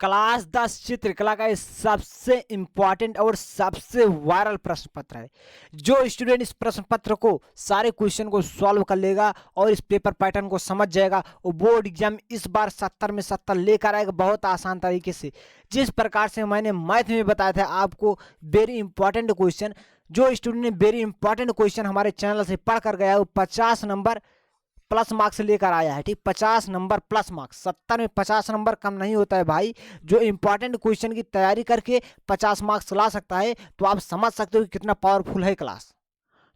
Class 10 चित्रकला का ये सबसे इम्पॉर्टेंट और सबसे वायरल प्रश्न पत्र है। जो स्टूडेंट इस प्रश्न पत्र को सारे क्वेश्चन को सॉल्व कर लेगा और इस पेपर पैटर्न को समझ जाएगा, वो बोर्ड एग्जाम इस बार 70 में 70 लेकर आएगा बहुत आसान तरीके से। जिस प्रकार से मैंने मैथ में बताया था आपको वेरी इंपॉर्टेंट क्वेश्चन, जो स्टूडेंट ने वेरी इंपॉर्टेंट क्वेश्चन हमारे चैनल से पढ़ कर गया वो 50 नंबर प्लस मार्क्स लेकर आया है। ठीक, 50 नंबर प्लस मार्क्स, 70 में 50 नंबर कम नहीं होता है भाई। जो इंपॉर्टेंट क्वेश्चन की तैयारी करके 50 मार्क्स ला सकता है तो आप समझ सकते हो कि कितना पावरफुल है क्लास।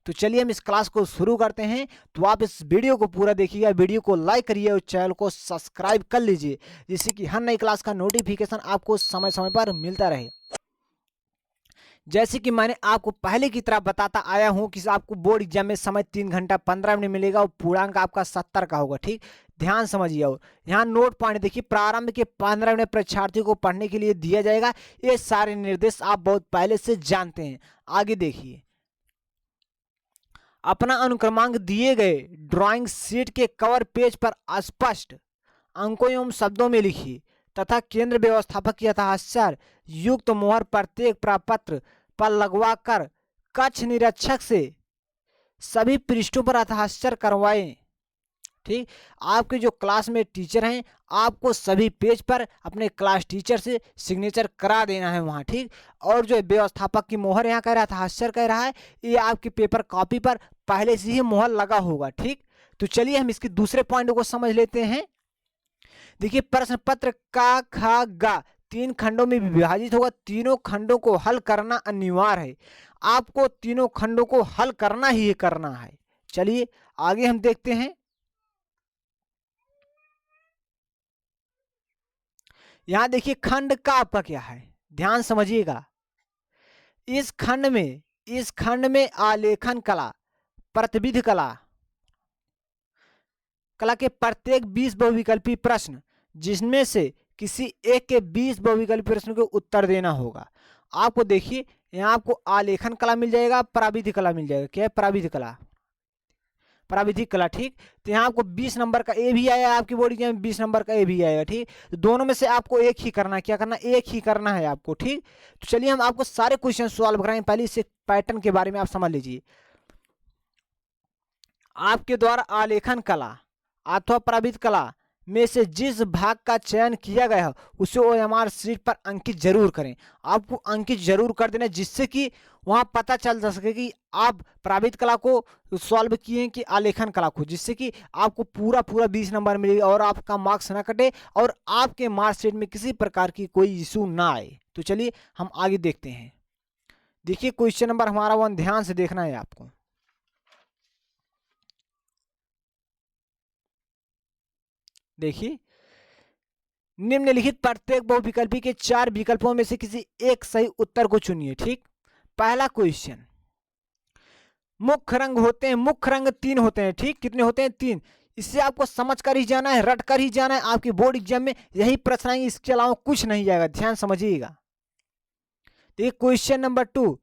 तो चलिए हम इस क्लास को शुरू करते हैं। तो आप इस वीडियो को पूरा देखिएगा, वीडियो को लाइक करिए और चैनल को सब्सक्राइब कर लीजिए, जिससे कि हर नई क्लास का नोटिफिकेशन आपको समय समय पर मिलता रहे। जैसे कि मैंने आपको पहले की तरह बताता आया हूं कि आपको बोर्ड एग्जाम में समय 3 घंटा 15 मिनट मिलेगा और पूर्णांक आपका 70 का होगा। ठीक, ध्यान समझिए। और यहाँ नोट पॉइंट देखिए, प्रारंभ के 15 मिनट परीक्षार्थी को पढ़ने के लिए दिया जाएगा। ये सारे निर्देश आप बहुत पहले से जानते हैं। आगे देखिए, अपना अनुक्रमांक दिए गए ड्राइंग शीट के कवर पेज पर स्पष्ट अंकों एवं शब्दों में लिखिए तथा केंद्र व्यवस्थापक की हस्ताक्षर युक्त मोहर प्रत्येक प्रपत्र पर लगवाकर कक्ष निरीक्षक से सभी पृष्ठों पर हस्ताक्षर करवाएं। ठीक, आपके जो क्लास में टीचर हैं आपको सभी पेज पर अपने क्लास टीचर से सिग्नेचर करा देना है वहाँ। ठीक, और जो व्यवस्थापक की मोहर यहाँ कह रहा था, हस्ताक्षर कह रहा है, ये आपके पेपर कॉपी पर पहले से ही मोहर लगा होगा। ठीक, तो चलिए हम इसके दूसरे पॉइंट को समझ लेते हैं। देखिए, प्रश्न पत्र का खा गा 3 खंडों में विभाजित होगा। तीनों खंडों को हल करना अनिवार्य है। आपको तीनों खंडों को हल करना ही करना है। चलिए आगे हम देखते हैं। यहां देखिए खंड का आपका क्या है, ध्यान समझिएगा। इस खंड में आलेखन कला, प्रतिविधि कला के प्रत्येक 20 बहुविकल्पी प्रश्न जिसमें से किसी एक के 20 बहुविकल्पी प्रश्नों के उत्तर देना होगा। आपको देखिए यहाँ आपको आलेखन कला मिल जाएगा, प्राविधिक कला मिल जाएगा। क्या है? प्राविधिक कला, प्राविधिक कला। ठीक, तो यहाँ आपको 20 नंबर का ए भी आया, आपकी बोर्ड एग्जाम में 20 नंबर का ए भी आएगा। ठीक, तो दोनों में से आपको एक ही करना है। क्या करना? एक ही करना है आपको। ठीक, तो चलिए हम आपको सारे क्वेश्चन सॉल्व कराएंगे। पहले इस पैटर्न के बारे में आप समझ लीजिए। आपके द्वारा आलेखन कला अथवा प्राविधिक कला में से जिस भाग का चयन किया गया है उसे OMR शीट पर अंकित जरूर करें। आपको अंकित जरूर कर देना, जिससे कि वहां पता चल जा सके कि आप प्राविधिक कला को सॉल्व किए कि आलेखन कला को, जिससे कि आपको पूरा 20 नंबर मिलेगा और आपका मार्क्स ना कटे और आपके मार्कशीट में किसी प्रकार की कोई इशू ना आए। तो चलिए हम आगे देखते हैं। देखिए क्वेश्चन नंबर हमारा 1, ध्यान से देखना है आपको। देखिए, निम्नलिखित प्रत्येक बहुविकल्पी के 4 विकल्पों में से किसी एक सही उत्तर को चुनिए। ठीक, पहला क्वेश्चन, मुख्य रंग होते हैं, मुख्य रंग 3 होते हैं। ठीक, कितने होते हैं? 3। इससे आपको समझ कर ही जाना है, रट कर ही जाना है। आपके बोर्ड एग्जाम में यही प्रश्न आएंगे, इसके अलावा कुछ नहीं जाएगा। ध्यान समझिएगा। देखिए क्वेश्चन नंबर 2,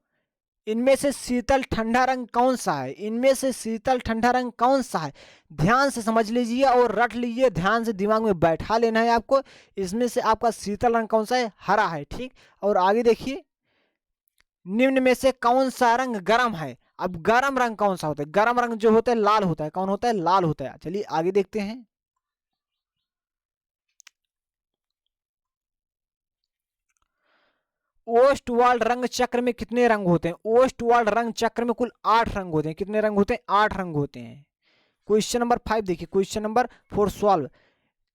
इनमें से शीतल ठंडा रंग कौन सा है? इनमें से शीतल ठंडा रंग कौन सा है? ध्यान से समझ लीजिए और रट लीजिए, ध्यान से दिमाग में बैठा लेना है आपको। इसमें से आपका शीतल रंग कौन सा है? हरा है। ठीक, और आगे देखिए, निम्न में से कौन सा रंग गर्म है? अब गर्म रंग कौन सा होता है? गर्म रंग जो होता है लाल होता है। कौन होता है? लाल होता है। चलिए आगे देखते हैं। ओस्टवाल्ड रंग चक्र में कितने रंग होते हैं? ओस्टवाल्ड रंग चक्र में कुल 8 रंग होते हैं। कितने रंग होते हैं? 8 रंग होते हैं। क्वेश्चन नंबर 5 देखिए, क्वेश्चन नंबर 4 सॉल्व।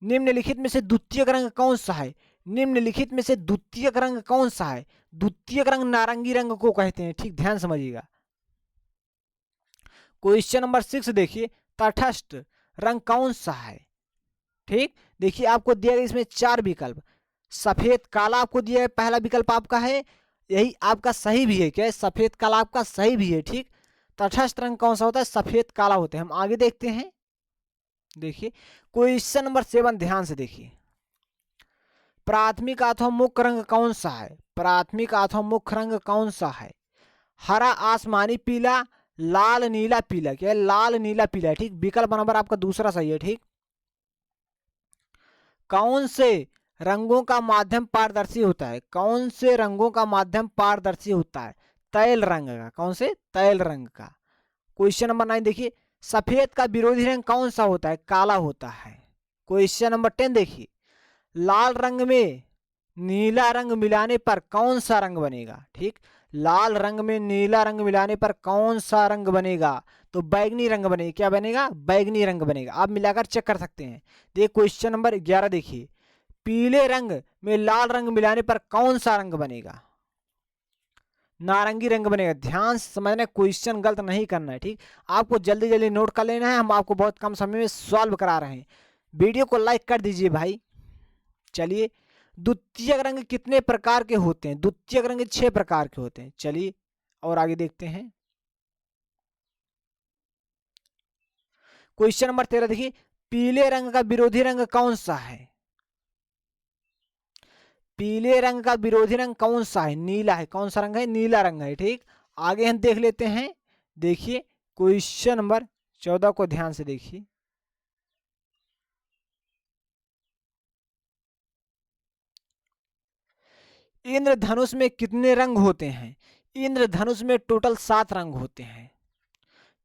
निम्नलिखित में से द्वितीयक रंग कौन सा है? निम्नलिखित में से द्वितीयक रंग कौन सा है? द्वितीयक रंग नारंगी रंग को कहते हैं। ठीक, ध्यान समझिएगा। क्वेश्चन नंबर 6 देखिए, तटस्थ रंग कौन सा है? ठीक, देखिए आपको दिया गया इसमें 4 विकल्प। सफेद काला आपको दिया है, पहला विकल्प आपका है, यही आपका सही भी है। क्या है? सफेद काला आपका सही भी है। ठीक, तटस्थ रंग कौन सा होता है? सफेद काला होता है। हम आगे देखते हैं। देखिए क्वेश्चन नंबर 7, ध्यान से देखिए, प्राथमिक अथवा मुख्य रंग कौन सा है? प्राथमिक अथवा मुख्य रंग कौन सा है? हरा, आसमानी पीला, लाल, नीला, पीला। क्या है? लाल, नीला, पीला। ठीक, विकल्प नंबर आपका दूसरा सही है। ठीक, कौन से रंगों का माध्यम पारदर्शी होता है? कौन से रंगों का माध्यम पारदर्शी होता है? तैल रंग का। कौन से? तैल रंग का। क्वेश्चन नंबर 9 देखिए, सफेद का विरोधी रंग कौन सा होता है? काला होता है। क्वेश्चन नंबर 10 देखिए, लाल रंग में नीला रंग मिलाने पर कौन सा रंग बनेगा? ठीक, लाल रंग में नीला रंग मिलाने पर कौन सा रंग बनेगा? तो बैगनी रंग बनेगा। क्या बनेगा? बैगनी रंग बनेगा। आप मिलाकर चेक कर सकते हैं। देखिए क्वेश्चन नंबर 11 देखिए, पीले रंग में लाल रंग मिलाने पर कौन सा रंग बनेगा? नारंगी रंग बनेगा। ध्यान से समझना, क्वेश्चन गलत नहीं करना है। ठीक, आपको जल्दी जल्दी नोट कर लेना है। हम आपको बहुत कम समय में सॉल्व करा रहे हैं। वीडियो को लाइक कर दीजिए भाई। चलिए, द्वितीयक रंग कितने प्रकार के होते हैं? द्वितीयक रंग 6 प्रकार के होते हैं। चलिए और आगे देखते हैं। क्वेश्चन नंबर 13 देखिए, पीले रंग का विरोधी रंग कौन सा है? पीले रंग का विरोधी रंग कौन सा है? नीला है। कौन सा रंग है? नीला रंग है। ठीक, आगे हम देख लेते हैं। देखिए क्वेश्चन नंबर 14 को ध्यान से देखिए। इंद्रधनुष में कितने रंग होते हैं? इंद्रधनुष में टोटल 7 रंग होते हैं।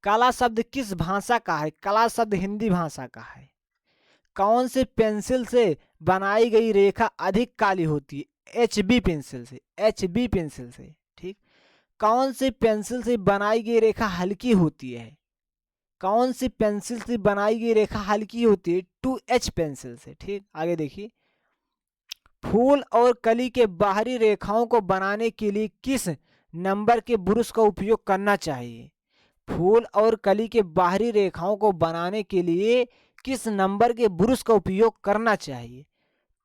काला शब्द किस भाषा का है? काला शब्द हिंदी भाषा का है। कौन से पेंसिल से बनाई गई रेखा अधिक काली होती है? HB पेंसिल से। HB पेंसिल से। ठीक, कौन सी पेंसिल से बनाई गई रेखा हल्की होती है? कौन सी पेंसिल से बनाई गई रेखा हल्की होती है? 2H पेंसिल से। ठीक, आगे देखिए, फूल और कली के बाहरी रेखाओं को बनाने के लिए किस नंबर के ब्रश का उपयोग करना चाहिए? फूल और कली के बाहरी रेखाओं को बनाने के लिए किस नंबर के ब्रश का उपयोग करना चाहिए?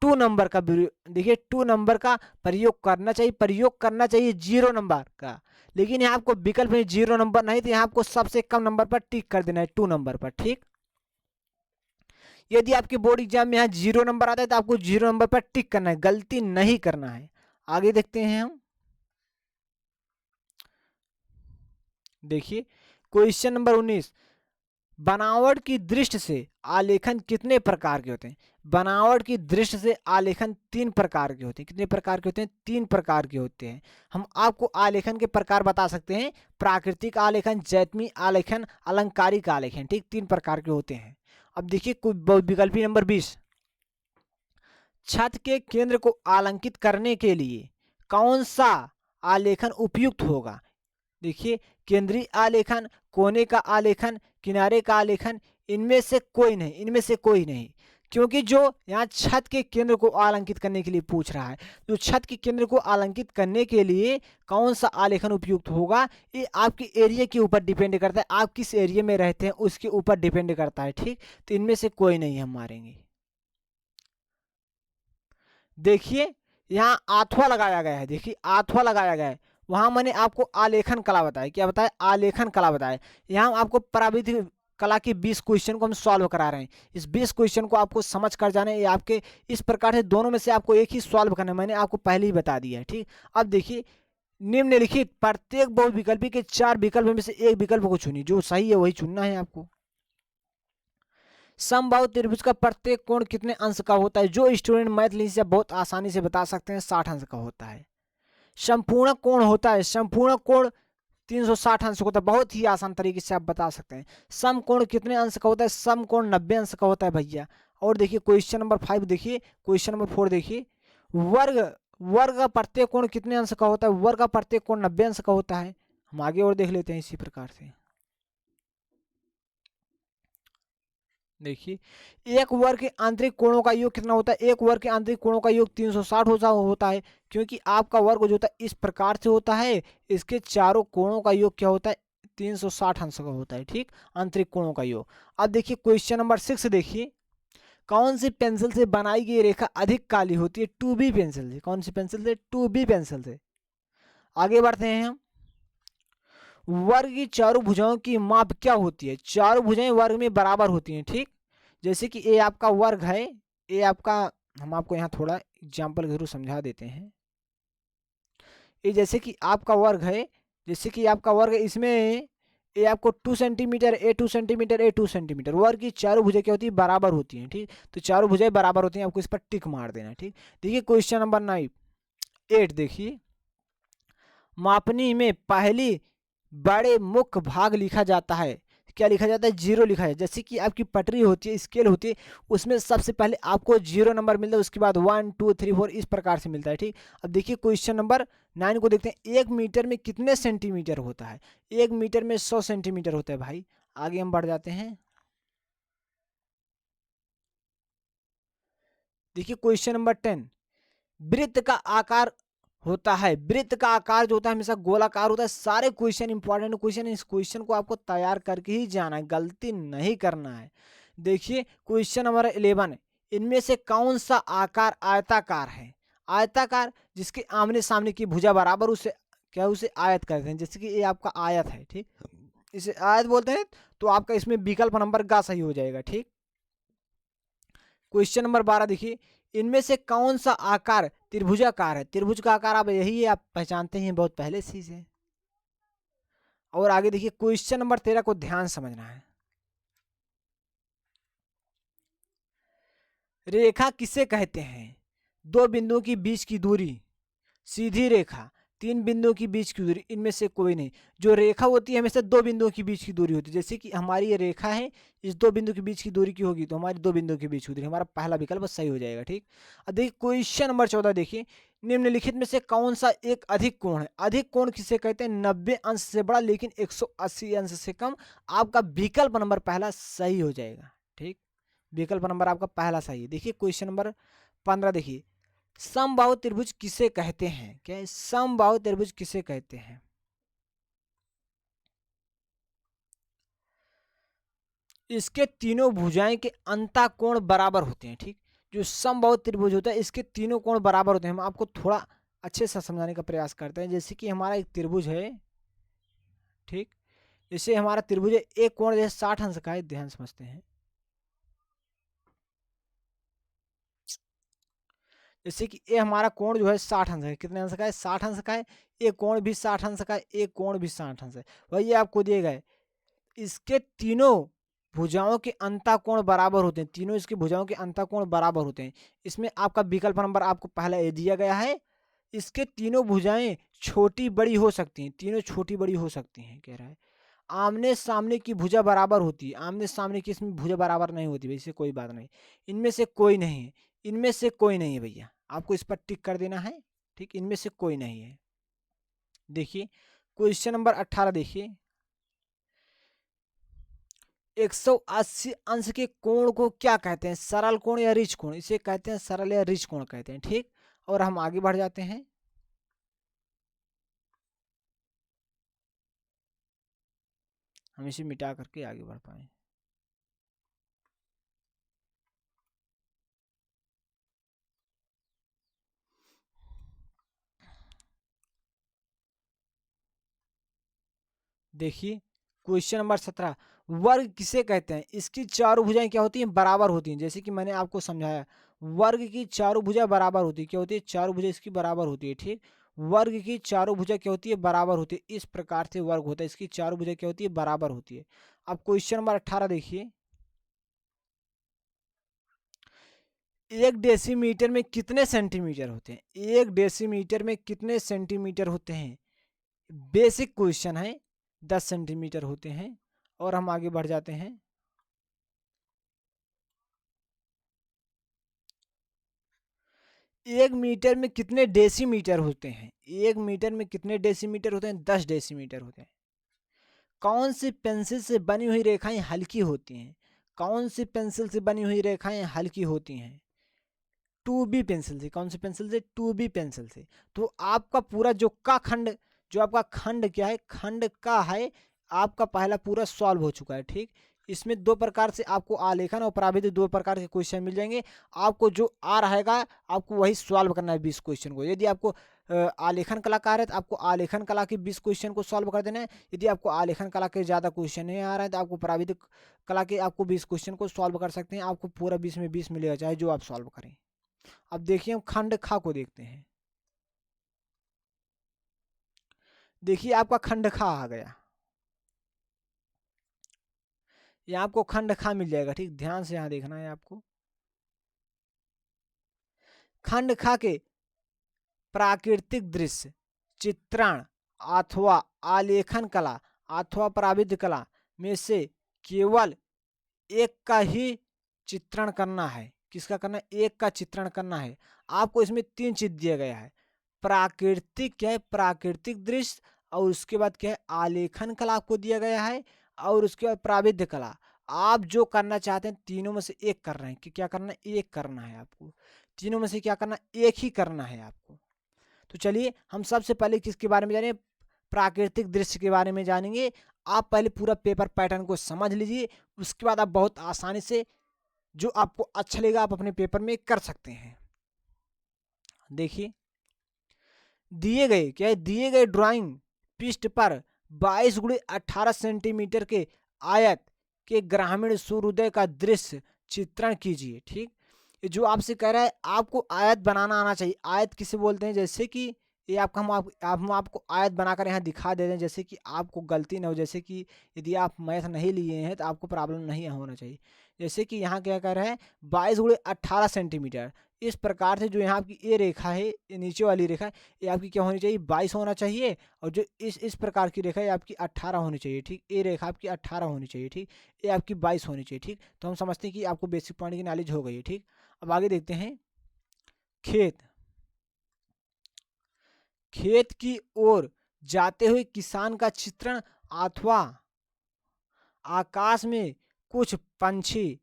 2 नंबर का। देखिए 2 नंबर का प्रयोग करना चाहिए। प्रयोग करना चाहिए 0 नंबर का, लेकिन यहाँ आपको विकल्प में 0 नंबर नहीं, तो यहाँ आपको सबसे कम नंबर पर टिक कर देना है, 2 नंबर पर। ठीक, यदि आपके बोर्ड एग्जाम में यहाँ 0 नंबर आता है तो आपको 0 नंबर पर टिक करना है, गलती नहीं करना है। आगे देखते हैं हम। देखिए क्वेश्चन नंबर 19, बनावट की दृष्टि से आलेखन कितने प्रकार के होते हैं? बनावट की दृष्टि से आलेखन 3 प्रकार के होते हैं। कितने प्रकार के होते हैं? 3 प्रकार के होते हैं। हम आपको आलेखन के प्रकार बता सकते हैं, प्राकृतिक आलेखन, जैतमी आलेखन, अलंकारिक आलेखन। ठीक, 3 प्रकार के होते हैं। अब देखिए विकल्पी नंबर 20, छत के केंद्र को आलंकित करने के लिए कौन सा आलेखन उपयुक्त होगा? देखिए, केंद्रीय आलेखन, कोने का आलेखन, किनारे का आलेखन, इनमें से कोई नहीं। इनमें से कोई नहीं, क्योंकि जो यहाँ छत के केंद्र को आलंकित करने के लिए पूछ रहा है, तो छत के केंद्र को आलंकित करने के लिए कौन सा आलेखन उपयुक्त होगा, ये आपके एरिया के ऊपर डिपेंड करता है। आप किस एरिया में रहते हैं उसके ऊपर डिपेंड करता है। ठीक, तो इनमें से कोई नहीं हम मारेंगे। देखिए यहाँ आठवां लगाया गया है। देखिए आठवां लगाया गया है, वहां मैंने आपको आलेखन कला बताया। क्या बताया? आलेखन कला बताया। यहाँ आपको प्राविधिक कला के 20 क्वेश्चन को हम सॉल्व करा रहे हैं। इस 20 क्वेश्चन को आपको समझ कर जाना है। आपके इस प्रकार से दोनों में से आपको एक ही सॉल्व करना है, मैंने आपको पहले ही बता दिया है। ठीक, अब देखिए, निम्नलिखित प्रत्येक बहुविकल्पी के 4 विकल्प में से एक विकल्प को चुनिए। जो सही है वही चुनना है आपको। समबाहु त्रिभुज का प्रत्येक कोण कितने अंश का होता है? जो स्टूडेंट मैथ लीजिए बहुत आसानी से बता सकते हैं, 60 अंश का होता है। संपूर्ण कोण होता है, संपूर्ण कोण 360 अंश का होता है। बहुत ही आसान तरीके से आप बता सकते हैं। सम कोण कितने अंश का होता है? सम कोण 90 अंश का होता है भैया। और देखिए क्वेश्चन नंबर 5 देखिए, क्वेश्चन नंबर 4 देखिए, वर्ग वर्ग का प्रत्येक कोण कितने अंश का होता है? वर्ग का प्रत्येक कोण 90 अंश का होता है। हम आगे और देख लेते हैं इसी प्रकार से। देखिए, एक वर्ग के आंतरिक कोणों का योग कितना होता है? एक वर्ग के आंतरिक कोणों का योग 360 होता है, क्योंकि आपका वर्ग जो होता है इस प्रकार से होता है। इसके चारों कोणों का योग क्या होता है? 360 अंश का होता है। ठीक, आंतरिक कोणों का योग। अब देखिए क्वेश्चन नंबर 6 देखिए, कौन सी पेंसिल से बनाई गई रेखा अधिक काली होती है? 2B पेंसिल से। कौन सी पेंसिल से? 2B पेंसिल से। आगे बढ़ते हैं हम। वर्ग की चारों भुजाओं की माप क्या होती है? चारों भुजाएं वर्ग में बराबर होती हैं। ठीक, जैसे कि ए आपका वर्ग है, ए आपका, हम आपको यहाँ थोड़ा एग्जाम्पल के थ्रू समझा देते हैं। ये जैसे कि आपका वर्ग है, जैसे कि आपका वर्ग है, इसमें ए आपको 2 सेंटीमीटर, ए 2 सेंटीमीटर, ए 2 सेंटीमीटर। वर्ग की चारों भुजाएं क्या होती है, बराबर होती हैं। ठीक, तो चारों भुजाएं बराबर होती हैं, आपको इस पर टिक मार देना है। ठीक, देखिए क्वेश्चन नंबर 9 8 देखिए, मापनी में पहली बड़े मुख्य भाग लिखा जाता है। क्या लिखा जाता है, जीरो लिखा है। जैसे कि आपकी पटरी होती है, स्केल होती है, उसमें सबसे पहले आपको जीरो नंबर मिलता है, उसके बाद 1 2 3 4 इस प्रकार से मिलता है। ठीक, अब देखिए क्वेश्चन नंबर 9 को देखते हैं। 1 मीटर में कितने सेंटीमीटर होता है, 1 मीटर में 100 सेंटीमीटर होता है भाई। आगे हम बढ़ जाते हैं। देखिए क्वेश्चन नंबर 10, वृत्त का आकार होता है। वृत्त का आकार जो होता है हमेशा गोलाकार होता है। सारे क्वेश्चन इंपॉर्टेंट क्वेश्चन, इस क्वेश्चन को आपको तैयार करके ही जाना है, गलती नहीं करना है। देखिए क्वेश्चन नंबर 11, इनमें से कौन सा आकार आयताकार है। आयताकार जिसके आमने सामने की भुजा बराबर, उसे क्या, उसे आयत कहते हैं। जैसे कि ये आपका आयत है, ठीक, इसे आयत बोलते हैं। तो आपका इसमें विकल्प नंबर गा सही हो जाएगा। ठीक, क्वेश्चन नंबर 12 देखिए, इनमें से कौन सा आकार त्रिभुजाकार है। त्रिभुज का आकार आप यही है, आप पहचानते हैं बहुत पहले से ही से। और आगे देखिए क्वेश्चन नंबर 13 को ध्यान समझना है। रेखा किसे कहते हैं, दो बिंदुओं की बीच की दूरी, सीधी रेखा, तीन बिंदुओं की बीच की दूरी, इनमें से कोई नहीं। जो रेखा होती है हमेशा दो बिंदुओं की बीच की दूरी होती है। जैसे कि हमारी ये रेखा है, इस दो बिंदु के बीच की दूरी की होगी, तो हमारी दो बिंदुओं के बीच की दूरी, हमारा पहला विकल्प सही हो जाएगा। ठीक, अब देखिए क्वेश्चन नंबर 14 देखिए, निम्नलिखित में से कौन सा एक अधिक कोण है। अधिक कोण किसे कहते हैं, 90 अंश से बड़ा लेकिन 180 अंश से कम। आपका विकल्प नंबर पहला सही हो जाएगा। ठीक, विकल्प नंबर आपका पहला सही है। देखिए क्वेश्चन नंबर 15 देखिए, समबाहु त्रिभुज किसे कहते हैं। क्या है, समबाहु त्रिभुज किसे कहते हैं। इसके तीनों भुजाएं के अंतःकोण बराबर होते हैं। ठीक, जो समबाहु त्रिभुज होता है इसके तीनों कोण बराबर होते हैं। हम आपको थोड़ा अच्छे से समझाने का प्रयास करते हैं। जैसे कि हमारा एक त्रिभुज है, ठीक, जैसे हमारा त्रिभुज है, एक कोण जैसे 60 अंश का है, ध्यान समझते हैं। जैसे कि ये हमारा कोण जो है 60 अंश है, कितने अंश का है, 60 अंश का है। एक कोण भी 60 अंश का है, एक कोण भी 60 अंश है। वही आपको दिए गए, इसके तीनों भुजाओं के अंतःकोण बराबर होते हैं। तीनों इसकी भुजाओं के अंतःकोण बराबर होते हैं। इसमें आपका विकल्प नंबर आपको पहला ए दिया गया है। इसके तीनों भुजाएं छोटी बड़ी हो सकती हैं, तीनों छोटी बड़ी हो सकती हैं कह रहा है। आमने सामने की भुजा बराबर होती है, आमने सामने की इसमें भुजा बराबर नहीं होती, वैसे कोई बात नहीं। इनमें से कोई नहीं है, इनमें से कोई नहीं है भैया, आपको इस पर टिक कर देना है। ठीक, इनमें से कोई नहीं है। देखिए क्वेश्चन नंबर 18 देखिए, 180 अंश के कोण को क्या कहते हैं, सरल कोण या रिच कोण। इसे कहते हैं सरल या रिच कोण कहते हैं। ठीक, और हम आगे बढ़ जाते हैं। हम इसे मिटा करके आगे बढ़ पाए। देखिए क्वेश्चन नंबर 17, वर्ग किसे कहते हैं। इसकी चारों भुजाएं क्या होती हैं, बराबर होती हैं। जैसे कि मैंने आपको समझाया, वर्ग की चारों भुजा बराबर होती है। क्या होती है, चारों भुजा इसकी बराबर होती है। ठीक, वर्ग की चारों भुजा क्या होती है, बराबर होती है। इस प्रकार से वर्ग होता है, इसकी चारों भुजा क्या होती है, बराबर होती है। अब क्वेश्चन नंबर 18 देखिए, 1 डेसीमीटर में कितने सेंटीमीटर होते हैं। 1 डेसीमीटर में कितने सेंटीमीटर होते हैं, बेसिक क्वेश्चन है। 10 सेंटीमीटर होते हैं। और हम आगे बढ़ जाते हैं। 1 मीटर में कितने डेसीमीटर होते हैं। 1 मीटर में कितने डेसीमीटर होते हैं, 10 डेसीमीटर होते हैं। कौन सी पेंसिल से बनी हुई रेखाएं हल्की होती हैं। कौन सी पेंसिल से बनी हुई रेखाएं हल्की होती हैं, 2B पेंसिल से। कौन सी पेंसिल से, 2B पेंसिल से। तो आपका पूरा जो का खंड, जो आपका खंड क्या है, खंड का है, आपका पहला पूरा सॉल्व हो चुका है। ठीक, इसमें दो प्रकार से आपको आलेखन और प्राविधिक दो प्रकार के क्वेश्चन मिल जाएंगे। आपको जो आ रहेगा आपको वही सॉल्व करना है 20 क्वेश्चन को। यदि आपको आलेखन कलाकार है तो आपको आलेखन कला के 20 क्वेश्चन को सॉल्व कर देना है। यदि आपको आलेखन कला के ज़्यादा क्वेश्चन नहीं आ रहा है तो आपको प्राविधिक कला के आपको 20 क्वेश्चन को सॉल्व कर सकते हैं। आपको पूरा 20 में 20 मिलेगा, चाहे जो आप सॉल्व करें। अब देखिए हम खंड खा को देखते हैं। देखिए आपका खंड खा आ गया। यहाँ आपको खंड खा मिल जाएगा। ठीक, ध्यान से यहाँ देखना है आपको। खंड खा के प्राकृतिक दृश्य चित्रण अथवा आलेखन कला अथवा प्राविधिक कला में से केवल एक का ही चित्रण करना है। किसका करना है? एक का चित्रण करना है। आपको इसमें 3 चीज दिया गया है। प्राकृतिक क्या है? प्राकृतिक दृश्य। और उसके बाद क्या है? आलेखन कला आपको दिया गया है। और उसके बाद प्राविधिक कला। आप जो करना चाहते हैं तीनों में से एक कर रहे हैं कि क्या करना है? एक करना है आपको। तीनों में से क्या करना? एक ही करना है आपको। तो चलिए हम सबसे पहले किसके बारे में जानेंगे? प्राकृतिक दृश्य के बारे में जानेंगे। आप पहले पूरा पेपर पैटर्न को समझ लीजिए, उसके बाद आप बहुत आसानी से जो आपको अच्छा लगेगा आप अपने पेपर में कर सकते हैं। देखिए, दिए गए क्या है? दिए गए ड्राइंग पृष्ठ पर 22 × 18 सेंटीमीटर के आयत के ग्रामीण सूर्योदय का दृश्य चित्रण कीजिए। ठीक, ये जो आपसे कह रहा है आपको आयत बनाना आना चाहिए। आयत किसे बोलते हैं? जैसे कि ये आपका हम आपको आयत बनाकर यहाँ दिखा देते हैं, जैसे कि आपको गलती ना हो। जैसे कि यदि आप मैथ नहीं लिए हैं तो आपको प्रॉब्लम नहीं होना चाहिए। जैसे कि यहाँ क्या कह रहा है? 22 × 18 सेंटीमीटर। इस प्रकार से जो यहाँ आपकी ये रेखा है, ये नीचे वाली रेखा है, ये आपकी क्या होनी चाहिए? 22 होना चाहिए। और जो इस प्रकार की रेखा है आपकी 18 होनी चाहिए। ठीक, ये रेखा आपकी 18 होनी चाहिए। ठीक, ये आपकी 22 होनी चाहिए। ठीक, तो हम समझते हैं कि आपको बेसिक पॉइंट की नॉलेज हो गई है। ठीक, अब आगे देखते हैं। खेत खेत की ओर जाते हुए किसान का चित्रण अथवा आकाश में कुछ पंछी,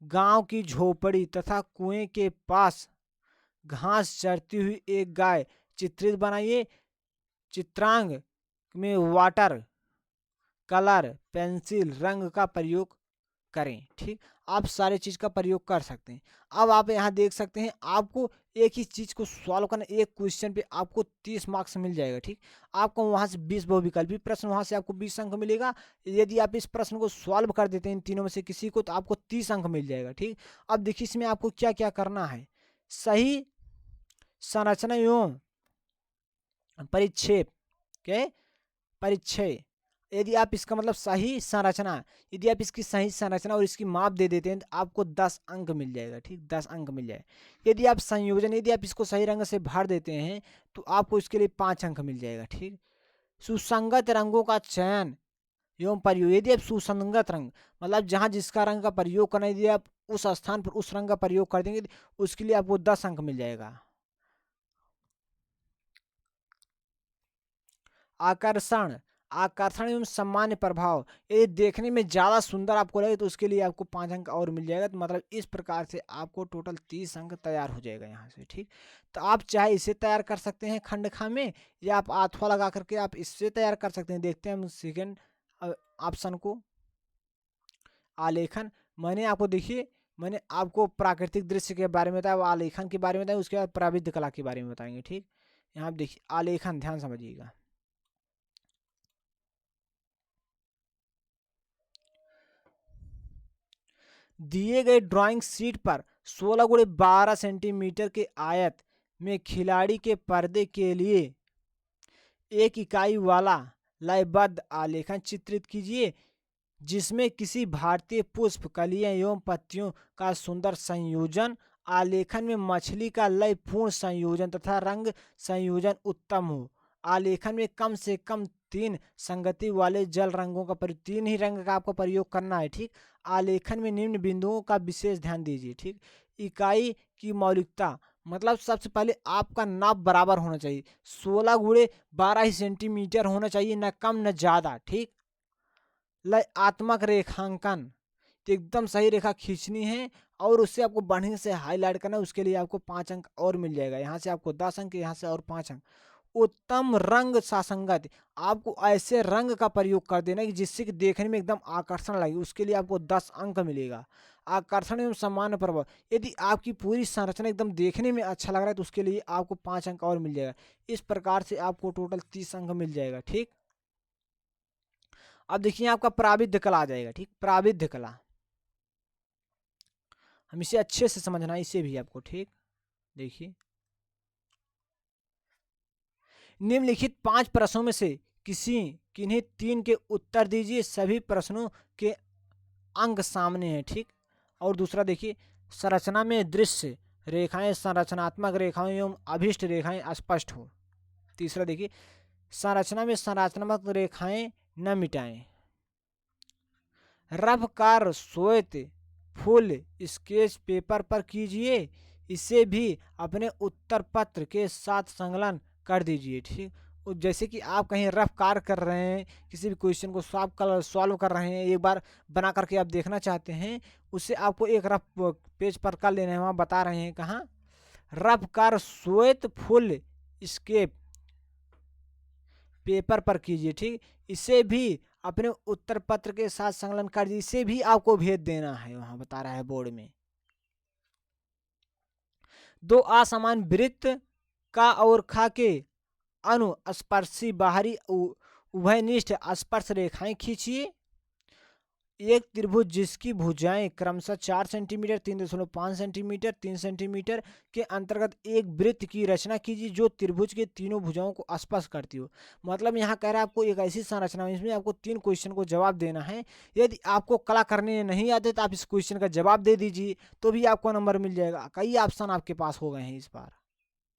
गांव की झोपड़ी तथा कुएं के पास घास चरती हुई एक गाय चित्रित बनाइए। चित्रांग में वाटर कलर पेंसिल रंग का प्रयोग करें। ठीक, आप सारे चीज का प्रयोग कर सकते हैं। अब आप यहाँ देख सकते हैं आपको एक ही चीज को सॉल्व करना, एक क्वेश्चन पे आपको 30 मार्क्स मिल जाएगा। ठीक, आपको वहां से 20 बहुविकल्पी प्रश्न, वहां से आपको 20 अंक मिलेगा। यदि आप इस प्रश्न को सॉल्व कर देते हैं इन तीनों में से किसी को, तो आपको 30 अंक मिल जाएगा। ठीक, अब देखिए इसमें आपको क्या क्या करना है। सही संरचना एवं परिक्षेप के परिचय। यदि आप इसका मतलब सही संरचना, यदि आप इसकी सही संरचना और इसकी माप दे देते हैं तो आपको 10 अंक मिल जाएगा। ठीक, 10 अंक मिल जाए। यदि आप संयोजन, यदि आप इसको सही रंग से भर देते हैं तो आपको इसके लिए 5 अंक मिल जाएगा। ठीक, सुसंगत रंगों का चयन एवं प्रयोग। यदि आप सुसंगत रंग मतलब जहां जिसका रंग का प्रयोग करना है, यदि आप उस स्थान पर उस रंग का प्रयोग कर देंगे तो उसके लिए आपको 10 अंक मिल जाएगा। आकर्षण आकर्षण एवं सामान्य प्रभाव, ये देखने में ज्यादा सुंदर आपको लगे तो उसके लिए आपको 5 अंक और मिल जाएगा। तो मतलब इस प्रकार से आपको टोटल 30 अंक तैयार हो जाएगा यहाँ से। ठीक, तो आप चाहे इसे तैयार कर सकते हैं खंड खा में, या आप आठवां लगा करके आप इससे तैयार कर सकते हैं। देखते हैं हम सेकेंड ऑप्शन को, आलेखन। मैंने आपको देखिए, मैंने आपको प्राकृतिक दृश्य के बारे में बताया, आलेखन के बारे में बताया, उसके बाद प्राविधिक कला के बारे में बताएंगे। ठीक, यहाँ आप देखिए आलेखन, ध्यान समझिएगा। दिए गए ड्राइंग शीट पर 16 × 12 सेंटीमीटर के आयत में खिलाड़ी के पर्दे के लिए 1 इकाई वाला लयबद्ध आलेखन चित्रित कीजिए, जिसमें किसी भारतीय पुष्प, कलियां एवं पत्तियों का सुंदर संयोजन, आलेखन में मछली का लयपूर्ण संयोजन तथा रंग संयोजन उत्तम हो। आलेखन में कम से कम 3 संगति वाले जल रंगों का प्रयोग, 3 ही रंग का आपको प्रयोग करना है। ठीक, आलेखन में निम्न बिंदुओं का विशेष ध्यान दीजिए। ठीक, इकाई की मौलिकता मतलब सबसे पहले आपका नाप बराबर होना चाहिए, 16 × 12 ही सेंटीमीटर होना चाहिए, न कम न ज्यादा। ठीक, लयात्मक रेखांकन, तो एकदम सही रेखा खींचनी है और उससे आपको बढ़िया से हाईलाइट करना है। उसके लिए आपको 5 अंक और मिल जाएगा। यहाँ से आपको 10 अंक, यहाँ से और 5 अंक। उत्तम रंग सासंगत, आपको ऐसे रंग का प्रयोग कर देना कि जिससे कि देखने में एकदम आकर्षण लगे, उसके लिए आपको 10 अंक मिलेगा। आकर्षण एवं सामान्य प्रभाव, यदि आपकी पूरी संरचना एकदम देखने में अच्छा लग रहा है तो उसके लिए आपको 5 अंक और मिल जाएगा। इस प्रकार से आपको टोटल 30 अंक मिल जाएगा। ठीक, अब देखिए आपका प्राविधिक कला आ जाएगा। ठीक, प्राविधिक कला हम इसे अच्छे से समझना है, इसे भी आपको। ठीक, देखिए निम्नलिखित 5 प्रश्नों में से किन्हीं 3 के उत्तर दीजिए। सभी प्रश्नों के अंग सामने है, ठीक। और दूसरा देखिए, संरचना में दृश्य रेखाएं संरचनात्मक रेखाएं एवं अभिष्ट रेखाएं स्पष्ट हो। तीसरा देखिए, संरचना में संरचनात्मक रेखाएं न मिटाएं। रफ कार श्वेत फुल स्केच पेपर पर कीजिए, इसे भी अपने उत्तर पत्र के साथ संलग्न कर दीजिए, ठीक। जैसे कि आप कहीं रफ कार कर रहे हैं, किसी भी क्वेश्चन को सॉल्व कर रहे हैं, एक बार बना करके आप देखना चाहते हैं, उससे आपको एक रफ पेज पर कर लेना है। वहाँ बता रहे हैं कहाँ, रफ कार श्वेत फुल स्केप पेपर पर कीजिए, ठीक। इसे भी अपने उत्तर पत्र के साथ संलग्न कर दीजिए, इसे भी आपको भेज देना है, वहां बता रहा है बोर्ड में। दो असमान वृत्त का और खा के अनुस्पर्शी बाहरी उभयनिष्ठ स्पर्श रेखाएं खींचिए। एक त्रिभुज जिसकी भुजाएं क्रमशः 4 सेंटीमीटर, 3.5 सेंटीमीटर, 3 सेंटीमीटर के अंतर्गत एक वृत्त की रचना कीजिए जो त्रिभुज के तीनों भुजाओं को स्पर्श करती हो। मतलब यहाँ कह रहा है आपको एक ऐसी संरचना, इसमें आपको 3 क्वेश्चन को जवाब देना है। यदि आपको कला करने नहीं आते तो आप इस क्वेश्चन का जवाब दे दीजिए, तो भी आपको नंबर मिल जाएगा। कई ऑप्शन आपके पास हो गए हैं इस बार,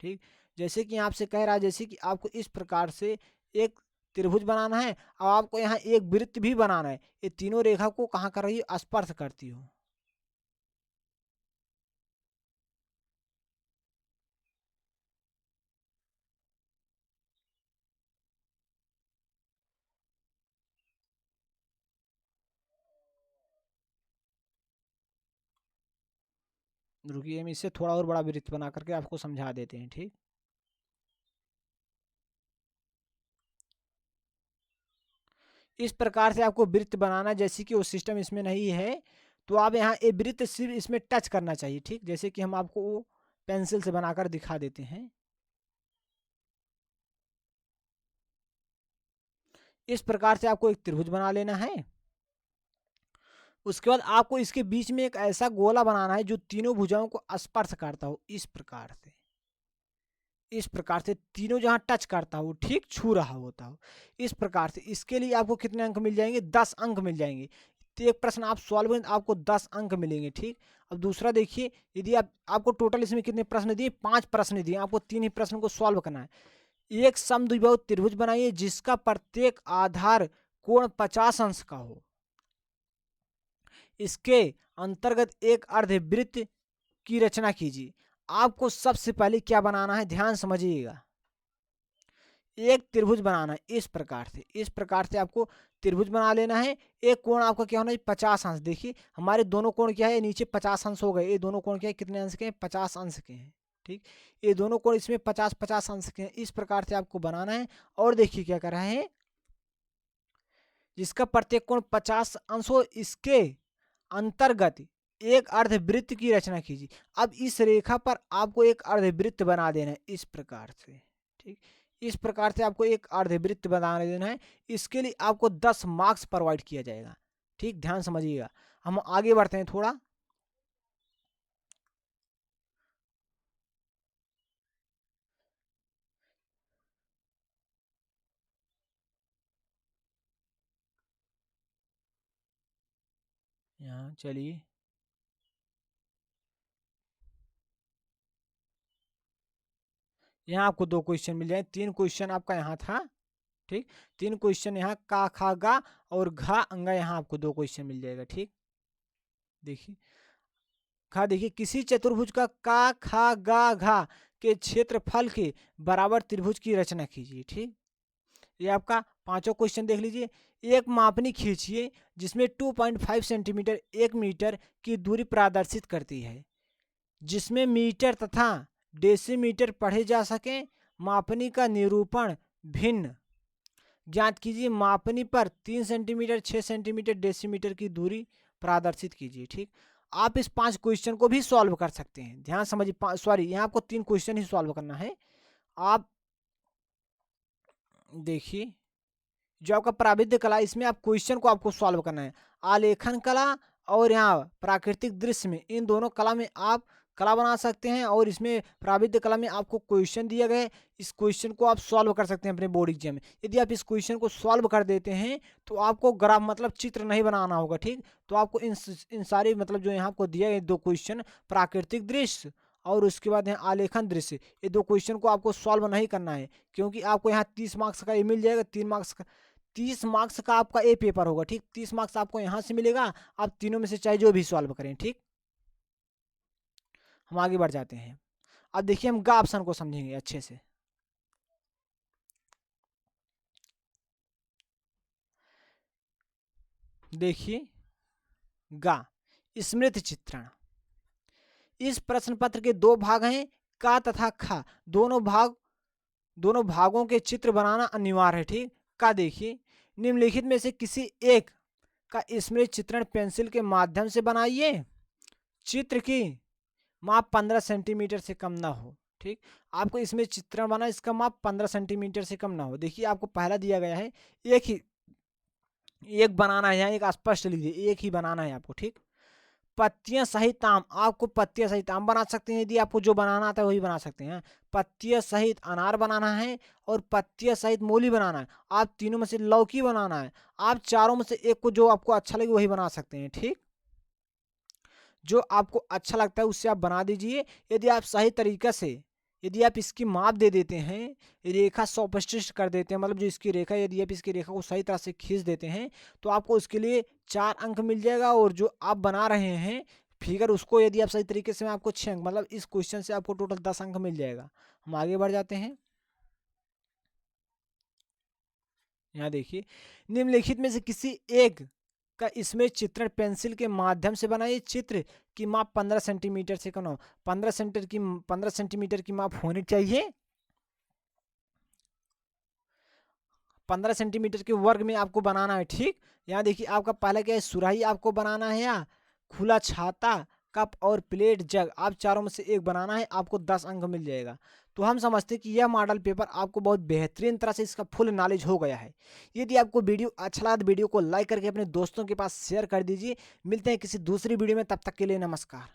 ठीक। जैसे कि यहाँ आपसे कह रहा है, जैसे कि आपको इस प्रकार से एक त्रिभुज बनाना है और आपको यहाँ एक वृत्त भी बनाना है। ये तीनों रेखा को कहाँ कर रही है, स्पर्श करती हो। रुकिए, हम इससे थोड़ा और बड़ा वृत्त बना करके आपको समझा देते हैं, ठीक। इस प्रकार से आपको वृत्त बनाना, जैसे कि वो सिस्टम इसमें नहीं है, तो आप यहाँ ये वृत्त सिर्फ इसमें टच करना चाहिए, ठीक। जैसे कि हम आपको वो पेंसिल से बनाकर दिखा देते हैं। इस प्रकार से आपको एक त्रिभुज बना लेना है। उसके बाद आपको इसके बीच में एक ऐसा गोला बनाना है जो तीनों भुजाओं को स्पर्श करता हो, इस प्रकार से। इस प्रकार से तीनों जहां टच करता हो, ठीक, छू रहा होता हो, इस प्रकार से। इसके लिए आपको कितने अंक मिल जाएंगे, 10 अंक मिल जाएंगे। तो एक प्रश्न आप सॉल्व करें तो आपको 10 अंक मिलेंगे, ठीक। अब दूसरा देखिए, यदि आपको टोटल इसमें कितने प्रश्न दिए, 5 प्रश्न दिए, आपको 3 ही प्रश्न को सॉल्व करना है। एक समद्विबाहु त्रिभुज बनाइए जिसका प्रत्येक आधार कोण 50 अंश का हो। इसके अंतर्गत एक अर्धवृत्त की रचना कीजिए। आपको सबसे पहले क्या बनाना है, ध्यान समझिएगा। एक त्रिभुज बनाना है इस प्रकार से, इस प्रकार से आपको त्रिभुज बना लेना है। एक कोण आपका क्या होना है, 50 अंश। देखिए हमारे दोनों कोण क्या है, नीचे 50 अंश हो गए। ये दोनों कोण क्या है, कितने अंश के हैं, 50 अंश के हैं, ठीक। ये दोनों कोण इसमें 50-50 अंश के हैं। इस प्रकार से आपको बनाना है। और देखिए क्या कर रहे हैं, जिसका प्रत्येक कोण 50 अंश हो, इसके अंतर्गत एक अर्धवृत्त की रचना कीजिए। अब इस रेखा पर आपको एक अर्धवृत्त बना देना है इस प्रकार से, ठीक। इस प्रकार से आपको एक अर्धवृत्त बना देना है। इसके लिए आपको 10 मार्क्स प्रोवाइड किया जाएगा, ठीक। ध्यान समझिएगा। हम आगे बढ़ते हैं थोड़ा। यहाँ चलिए, यहाँ आपको 2 क्वेश्चन मिल जाए। 3 क्वेश्चन आपका यहाँ था, ठीक। 3 क्वेश्चन यहाँ का खा गा और घा अंगा, यहाँ आपको 2 क्वेश्चन मिल जाएगा, ठीक। देखिए खा, देखिए किसी चतुर्भुज का खा गा घा के क्षेत्रफल के बराबर त्रिभुज की रचना कीजिए, ठीक। ये आपका पांचों क्वेश्चन देख लीजिए। एक मापनी खींचिए जिसमें 2.5 सेंटीमीटर 1 मीटर की दूरी प्रदर्शित करती है, जिसमें मीटर तथा डेसीमीटर पढ़े जा सके। मापनी का निरूपण भिन्न ज्ञात कीजिए। मापनी पर 3 सेंटीमीटर 6 सेंटीमीटर डेसीमीटर की दूरी प्रदर्शित कीजिए, ठीक। आप इस 5 क्वेश्चन को भी सॉल्व कर सकते हैं। ध्यान समझिए, सॉरी यहाँ आपको 3 क्वेश्चन ही सॉल्व करना है। आप देखिए, जो आपका प्राविधिक कला, इसमें आप क्वेश्चन को आपको सॉल्व करना है। आलेखन कला और यहाँ प्राकृतिक दृश्य में, इन दोनों कला में आप कला बना सकते हैं और इसमें प्राविधिक कला में आपको क्वेश्चन दिया गया है। इस क्वेश्चन को आप सॉल्व कर सकते हैं अपने बोर्ड एग्जाम में। यदि आप इस क्वेश्चन को सॉल्व कर देते हैं तो आपको ग्राफ मतलब चित्र नहीं बनाना होगा, ठीक। तो आपको इन सारे मतलब जो यहाँ आपको दिया गया 2 क्वेश्चन, प्राकृतिक दृश्य और उसके बाद यहाँ आलेखन दृश्य, ये 2 क्वेश्चन को आपको सॉल्व नहीं करना है, क्योंकि आपको यहाँ 30 मार्क्स का ये मिल जाएगा। 30 मार्क्स का आपका ए पेपर होगा, ठीक। 30 मार्क्स आपको यहाँ से मिलेगा। आप तीनों में से चाहे जो भी सॉल्व करें, ठीक। हम आगे बढ़ जाते हैं। अब देखिए हम गा ऑप्शन को समझेंगे अच्छे से। देखिए गा स्मृति चित्रण, इस प्रश्न पत्र के 2 भाग हैं, का तथा खा। दोनों भागों के चित्र बनाना अनिवार्य है, ठीक। का देखिए, निम्नलिखित में से किसी एक का स्मृति चित्रण पेंसिल के माध्यम से बनाइए। चित्र की माप 15 सेंटीमीटर से कम ना हो, ठीक। आपको इसमें चित्रण बना, इसका माप 15 सेंटीमीटर से कम ना हो। देखिए आपको पहला दिया गया है, एक बनाना है, यहाँ एक स्पष्ट लिख दीजिए, एक ही बनाना है आपको, ठीक। पत्तियां सहित आम, आपको पत्तियां सहित आम बना सकते हैं, यदि आपको जो बनाना आता है वही बना सकते हैं। पत्तियां सहित अनार बनाना है और पत्तियां सहित मूली बनाना है। आप तीनों में से लौकी बनाना है। आप चारों में से एक को जो आपको अच्छा लगे वही बना सकते हैं, ठीक। जो आपको अच्छा लगता है उससे आप बना दीजिए। यदि आप सही तरीका से, यदि आप इसकी माप दे देते हैं, रेखा सौपष्टिष्ट कर देते हैं, मतलब जो इसकी रेखा, यदि आप इसकी रेखा को सही तरह से खींच देते हैं तो आपको उसके लिए 4 अंक मिल जाएगा। और जो आप बना रहे हैं फिगर, उसको यदि आप सही तरीके से, आपको 6 अंक, मतलब इस क्वेश्चन से आपको टोटल 10 अंक मिल जाएगा। हम आगे बढ़ जाते हैं। यहाँ देखिए, निम्नलिखित में से किसी एक का इसमें चित्रण पेंसिल के माध्यम से बनाइए। चित्र की माप 15 सेंटीमीटर से कम हो। 15 सेंटीमीटर की माप होनी चाहिए। 15 सेंटीमीटर के वर्ग में आपको बनाना है, ठीक। यहाँ देखिए आपका पहला क्या है, सुराही आपको बनाना है, या खुला छाता, कप और प्लेट, जग, आप चारों में से एक बनाना है। आपको 10 अंक मिल जाएगा। तो हम समझते हैं कि यह मॉडल पेपर आपको बहुत बेहतरीन तरह से इसका फुल नॉलेज हो गया है। यदि आपको वीडियो अच्छा लगा तो वीडियो को लाइक करके अपने दोस्तों के पास शेयर कर दीजिए। मिलते हैं किसी दूसरी वीडियो में, तब तक के लिए नमस्कार।